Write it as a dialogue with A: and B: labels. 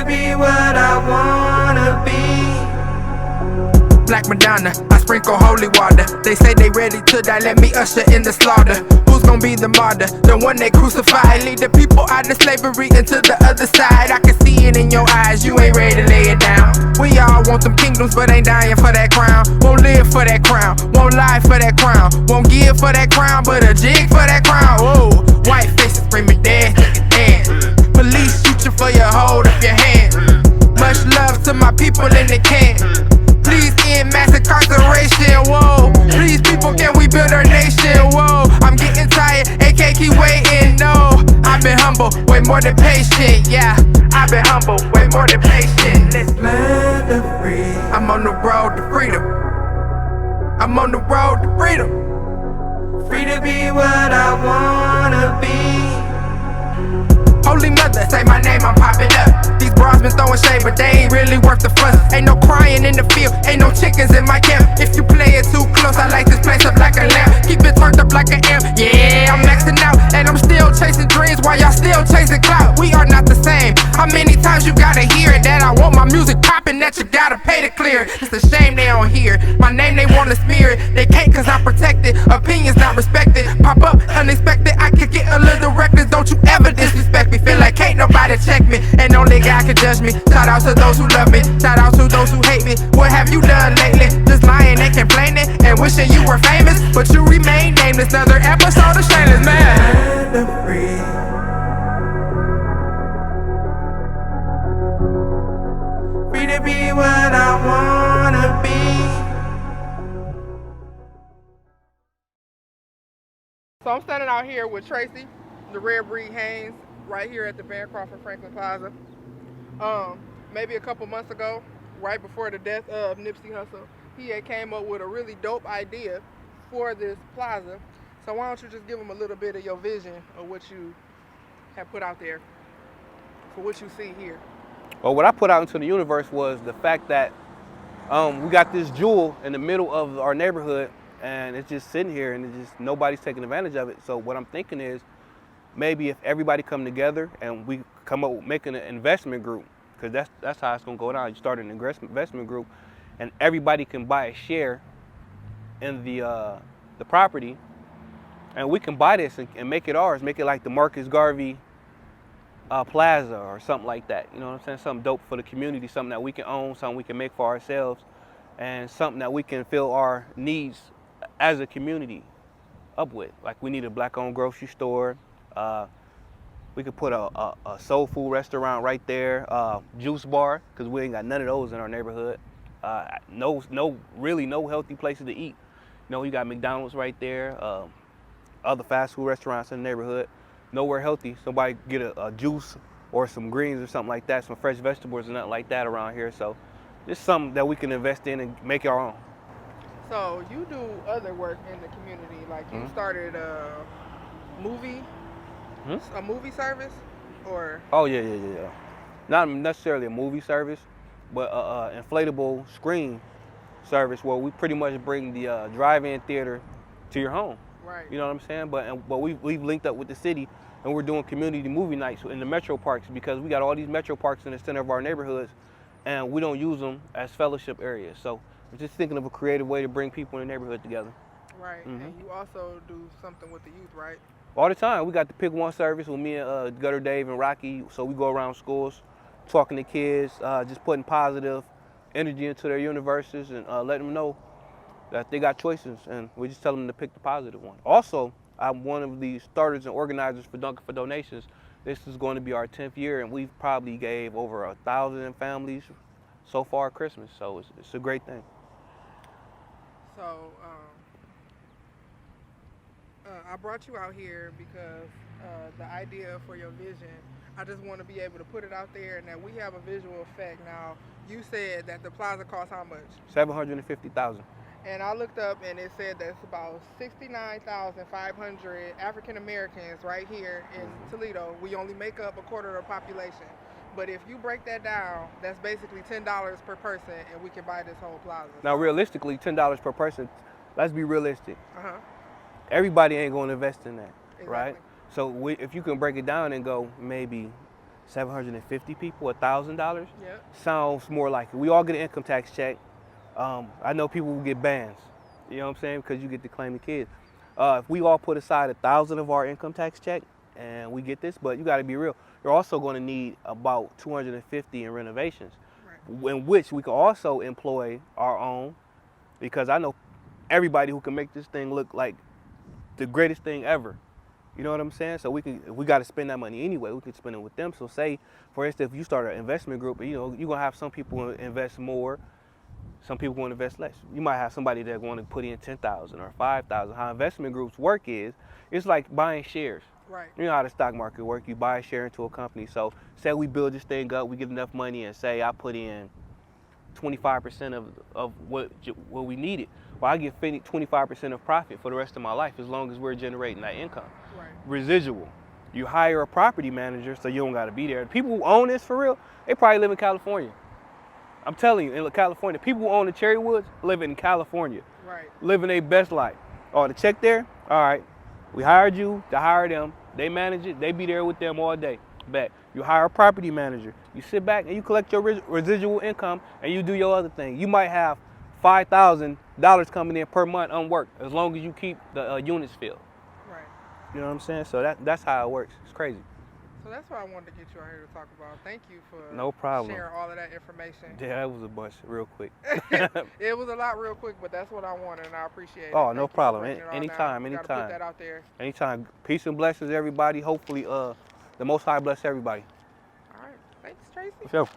A: be what I wanna be. Black Madonna, I sprinkle holy water. They say they ready to die, let me usher in the slaughter. Who's gonna be the martyr? The one they crucified. Lead the people out of slavery into the other side. I can see it in your eyes, you ain't ready to lay it down. We all want them kingdoms, but ain't dying for that crown. Won't live for that crown, won't lie for that crown. Won't give for that crown, but a jig for that crown. Whoa, white faces screaming dead, dead. Police shoot you for your hold up your hand. Much love to my people in the camp. Please end mass incarceration, whoa. Please people, can we build our nation, whoa. I'm getting tired, AK keep waiting, no. I've been humble, way more than patient, yeah. I've been humble, way more than patient. Let's land the free. I'm on the road to freedom. I'm on the road to freedom. Free to be what I wanna be. Holy mother, say my name, I'm popping up. These bras been throwing shade, but they ain't really worth the fuss. Ain't no crying in the field, ain't no chickens in my camp. If you play it too close, I light this place up like a lamp. Keep it turned up like an amp. Yeah, I'm maxing out, and I'm still chasing dreams while y'all still chasing clout. We are not the same. How many times you gotta hear it that I want my music popping, that you gotta pay to clear it? It's a shame they don't hear my name, they wanna smear it. They can't cause I'm protected, opinions not respected. Pop up unexpected, I could get a little reckless. Don't you ever disrespect me. Feel like can't nobody check me, and only God can judge me. Shout out to those who love me, shout out to those who hate me. What have you done lately? Just lying and complaining and wishing you were famous, but you remain nameless. Another episode of Shameless, man. Free. Free to be what I wanna be. So I'm standing out here with Tracy, the Red Breed Haynes, right here at the Bancroft and Franklin Plaza. Maybe a couple months ago, right before the death of Nipsey Hussle, he had came up with a really dope idea for this plaza. So why don't you just give them a little bit of your vision of what you have put out there for what you see here?
B: Well, what I put out into the universe was the fact that we got this jewel in the middle of our neighborhood, and it's just sitting here, and it's just nobody's taking advantage of it. So what I'm thinking is, maybe if everybody come together and we come up with making an investment group, because that's how it's gonna go down. You start an investment group, and everybody can buy a share in the property, and we can buy this and make it ours. Make it like the Marcus Garvey Plaza or something like that. You know what I'm saying? Something dope for the community, something that we can own, something we can make for ourselves, and something that we can fill our needs as a community up with. Like we need a black-owned grocery store. We could put a soul food restaurant right there, juice bar, because we ain't got none of those in our neighborhood. Really no healthy places to eat. You know, you got McDonald's right there, other fast food restaurants in the neighborhood. Nowhere healthy. Somebody get a juice or some greens or something like that, some fresh vegetables and nothing like that around here. So it's something that we can invest in and make our own.
A: So you do other work in the community, like you started a movie service, or? Oh
B: yeah. Not necessarily a movie service, but inflatable screen service where we pretty much bring the drive-in theater to your home.
A: Right.
B: You know what I'm saying? But we've linked up with the city, and we're doing community movie nights in the metro parks, because we got all these metro parks in the center of our neighborhoods, and we don't use them as fellowship areas. So we're just thinking of a creative way to bring people in the neighborhood together.
A: Right. And you also do something with the youth, right?
B: All the time. We got the Pick One service with me and Gutter Dave and Rocky. So we go around schools, talking to kids, just putting positive energy into their universes, and letting them know that they got choices, and we just tell them to pick the positive one. Also, I'm one of the starters and organizers for Dunkin' for Donations. This is going to be our 10th year, and we've probably gave over 1,000 families so far at Christmas, so it's a great thing.
A: So I brought you out here because the idea for your vision, I just want to be able to put it out there and that we have a visual effect. Now, you said that the plaza costs how much?
B: $750,000.
A: And I looked up and it said that's about 69,500 African Americans right here in Toledo. We only make up a quarter of the population. But if you break that down, that's basically $10 per person, and we can buy this whole plaza.
B: Now, realistically, $10 per person, let's be realistic. Everybody ain't going to invest in that, right? So if you can break it down and go maybe 750 people, $1,000
C: Yep.
B: sounds more like it. We all get an income tax check. I know people will get bans. You know what I'm saying? Because you get to claim the kids. If we all put aside 1,000 of our income tax check and we get this, but you got to be real. You're also going to need about 250 in renovations,
C: Right.
B: in which we can also employ our own, because I know everybody who can make this thing look like the greatest thing ever. You know what I'm saying? So we got to spend that money anyway. We can spend it with them. So say, for instance, if you start an investment group, you know, you're going to have some people invest more, some people want to invest less. You might have somebody that want to put in 10,000 or 5,000. How investment groups work is, it's like buying shares.
C: Right.
B: You know how the stock market works. You buy a share into a company. So say we build this thing up, we get enough money, and say I put in 25% of what we needed. Well, I get 25% of profit for the rest of my life as long as we're generating that income.
C: Right.
B: Residual. You hire a property manager so you don't got to be there. The people who own this for real, they probably live in California. I'm telling you, in California, people who own the Cherry Woods live in California,
C: Right.
B: living their best life. Oh, the check there? All right. We hired you to hire them. They manage it. They be there with them all day. Bet. You hire a property manager. You sit back and you collect your residual income and you do your other thing. You might have $5,000 coming in per month unworked as long as you keep the units filled.
C: Right.
B: You know what I'm saying? So that's how it works. It's crazy.
C: So that's what I wanted to get you out here to talk about. Thank you for
B: No problem.
C: sharing all of that information.
B: Yeah, that was a bunch real quick.
C: It was a lot real quick, but that's what I wanted, and I appreciate it.
B: Oh,
C: Thank
B: no
C: you for
B: problem.
C: breaking it all
B: Anytime,
C: down. Gotta
B: anytime.
C: put that out there.
B: Anytime. Peace and blessings, everybody. Hopefully, the Most High bless everybody.
C: All right. Thanks, Tracy.
B: For sure.